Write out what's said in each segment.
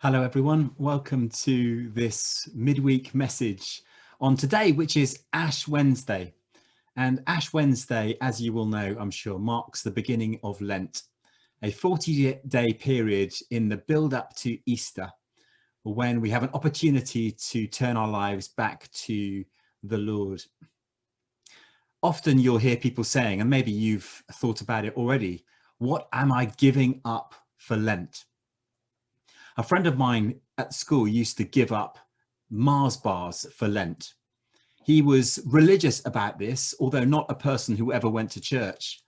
Hello everyone, welcome to this midweek message on today, which is Ash Wednesday. And Ash Wednesday, as you will know, I'm sure, marks the beginning of Lent, a 40-day period in the build-up to Easter, when we have an opportunity to turn our lives back to the Lord. Often you'll hear people saying, and maybe you've thought about it already, what am I giving up for Lent? A friend of mine at school used to give up Mars bars for Lent. He was religious about this, although not a person who ever went to church.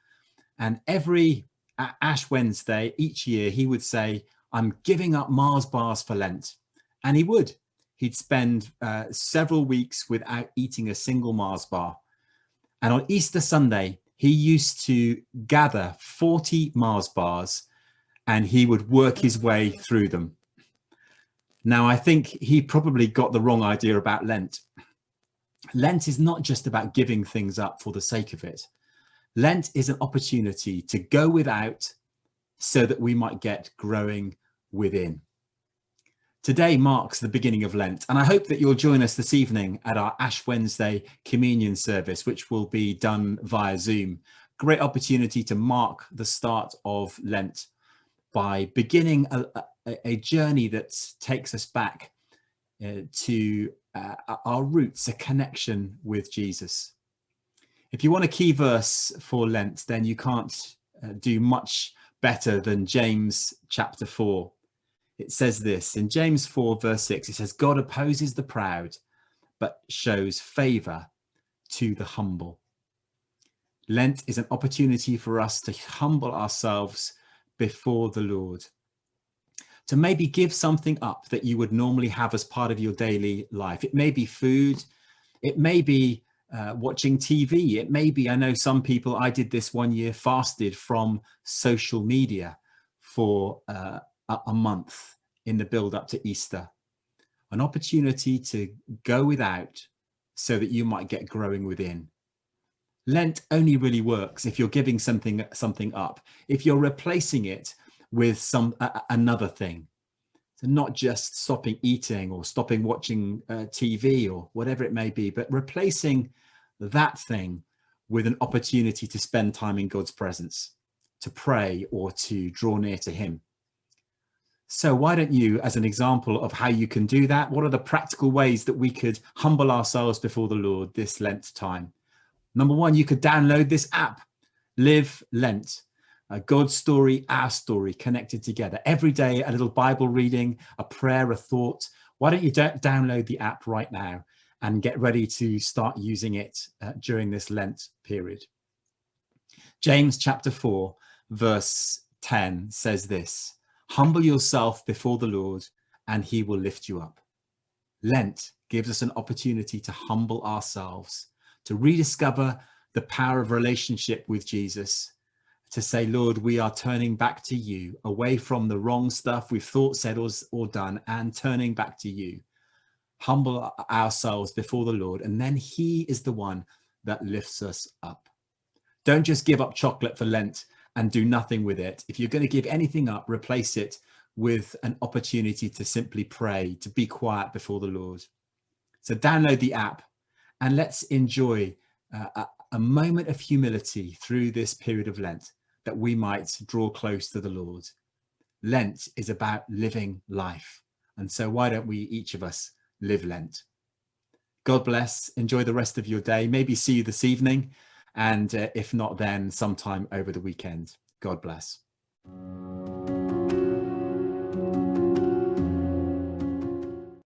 And every Ash Wednesday each year, he would say, I'm giving up Mars bars for Lent. And he would. He'd spend several weeks without eating a single Mars bar. And on Easter Sunday, he used to gather 40 Mars bars and he would work his way through them. Now, I think he probably got the wrong idea about Lent. Lent is not just about giving things up for the sake of it. Lent is an opportunity to go without so that we might get growing within. Today marks the beginning of Lent, and I hope that you'll join us this evening at our Ash Wednesday communion service, which will be done via Zoom. Great opportunity to mark the start of Lent by beginning a journey that takes us back to our roots, a connection with Jesus. If you want a key verse for Lent, then you can't do much better than James chapter 4. It says this in James 4 verse 6, it says, God opposes the proud, but shows favor to the humble. Lent is an opportunity for us to humble ourselves before the Lord, to maybe give something up that you would normally have as part of your daily life. It may be food, it may be watching TV, it may be, I know some people, I did this one year, fasted from social media for a month in the build up to Easter. An opportunity to go without so that you might get growing within. Lent only really works if you're giving something up, if you're replacing it with another thing. So not just stopping eating or stopping watching TV or whatever it may be, but replacing that thing with an opportunity to spend time in God's presence, to pray or to draw near to him. So why don't you, as an example of how you can do that, what are the practical ways that we could humble ourselves before the Lord this Lent time? Number one, you could download this app, Live Lent. God's story, our story, connected together. Every day, a little Bible reading, a prayer, a thought. Why don't you download the app right now and get ready to start using it during this Lent period? James chapter 4, verse 10 says this, humble yourself before the Lord and he will lift you up. Lent gives us an opportunity to humble ourselves, to rediscover the power of relationship with Jesus, to say, Lord, we are turning back to you, away from the wrong stuff we've thought, said, or done, and turning back to you. Humble ourselves before the Lord, and then he is the one that lifts us up. Don't just give up chocolate for Lent and do nothing with it. If you're going to give anything up, replace it with an opportunity to simply pray, to be quiet before the Lord. So download the app and let's enjoy a moment of humility through this period of Lent, that we might draw close to the Lord. Lent is about living life. And so why don't we, each of us, live Lent? God bless. Enjoy the rest of your day. Maybe see you this evening. And if not, then sometime over the weekend. God bless.